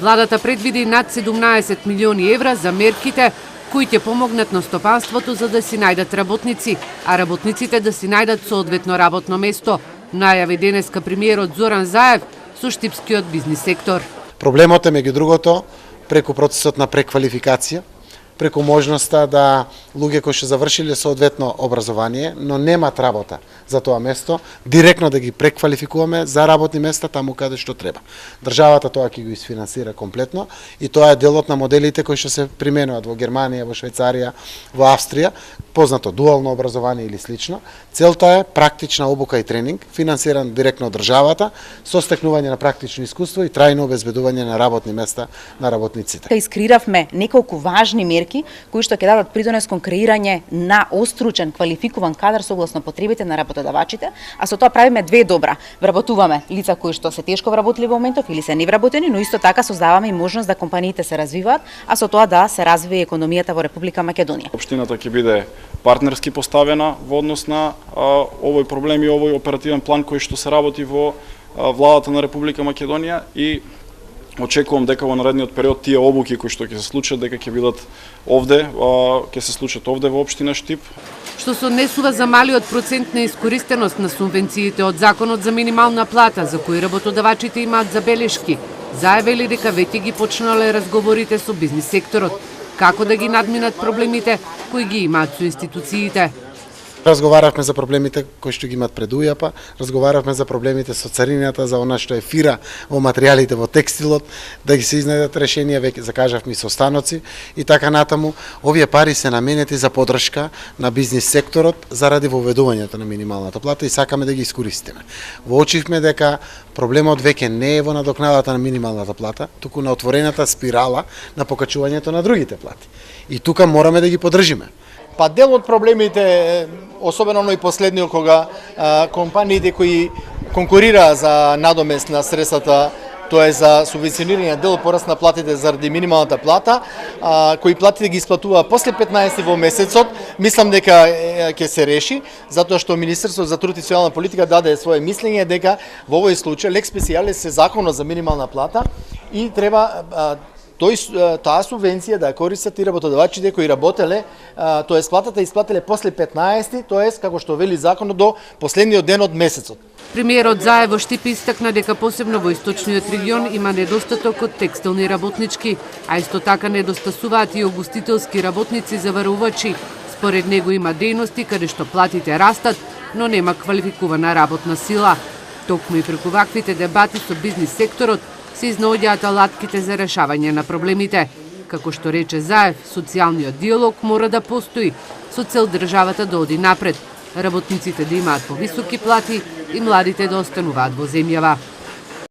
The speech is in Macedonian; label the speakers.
Speaker 1: Владата предвиди над 17 милиони евра за мерките кои ќе помогнат на стопанството за да си најдат работници, а работниците да си најдат соодветно работно место, најави денеска премиерот Зоран Заев со штипскиот бизнис сектор.
Speaker 2: Проблемот е меѓу другото преку процесот на преквалификација, преку можноста да луѓе кои што завршиле соодветно образование, но немаат работа за тоа место, директно да ги преквалификуваме за работни места таму каде што треба. Државата тоа ќе го изфинансира комплетно и тоа е делот на моделите кои што се применуваат во Германија, во Швајцарија, во Австрија, познато дуално образование или слично. Целта е практична обука и тренинг, финансиран директно од државата, со стекнување на практично искуство и трајно обезбедување на работни места на работниците.
Speaker 3: Искриравме неколку важни мерки кои што ќе дадат придонес кон креирање на остручен, квалификуван кадар согласно потребите на работодавачите, а со тоа правиме две добра. Вработуваме лица кои што се тешко вработливи во моментов или се невработени, но исто така создаваме и можност да компаниите се развиваат, а со тоа да се развие економијата во Република Македонија.
Speaker 4: Општината ќе биде партнерски поставена во однос на овој проблем и овој оперативен план кој што се работи во владата на Република Македонија и очекувам дека во наредниот период тие обуки кои што ќе се случат дека ќе бидат овде, ќе се случат овде во општина Штип.
Speaker 1: Што се однесува за малиот процент на искористеност на субвенциите од Законот за минимална плата, за кои работодавачите имаат забелешки, заявили дека веќе ги почнале разговорите со бизнис секторот, како да ги надминат проблемите кои ги имаат со институциите.
Speaker 2: Разговаравме за проблемите кои што ги имат пред УЈАП, разговаравме за проблемите со царината, за она што е фира во материјалите во текстилот, да ги се изнајдат решенија, веќе закажавме со станоци и така натаму. Овие пари се наменети за поддршка на бизнис секторот заради воведувањето на минималната плата и сакаме да ги искористиме. Воочивме дека проблемот веќе не е во надокнадата на минималната плата, туку на отворената спирала на покачувањето на другите плати. И тука мораме да ги поддржиме.
Speaker 5: Па дел од проблемите, особено и последниот, кога компаниите кои конкурираат за надомест на средствата, тоа е за субвенционирање дел пораст на платите заради минималната плата, кои платите ги исплатува после 15 во месецот, мислам дека ќе се реши, затоа што Министерството за труд и социјална политика даде свое мислење дека во овој случај лекс специјалис е законот за минимална плата и треба таа субвенција да ја користат и работодавачите кои работеле, тоест платата исплателе после 15, тоест како што вели законот до последниот ден од месецот.
Speaker 1: Премиерот Заев во Штип истакна дека посебно во источниот регион има недостаток од текстилни работнички, а исто така недостасуваат и огустителски работници заварувачи. Според него има дејности каде што платите растат, но нема квалификувана работна сила. Токму и преку ваквите дебати со бизнис секторот се изнаоѓаат алатките за решавање на проблемите. Како што рече Заев, социјалниот диалог мора да постои со цел државата да оди напред, работниците да имаат повисоки плати и младите да остануваат во земјава.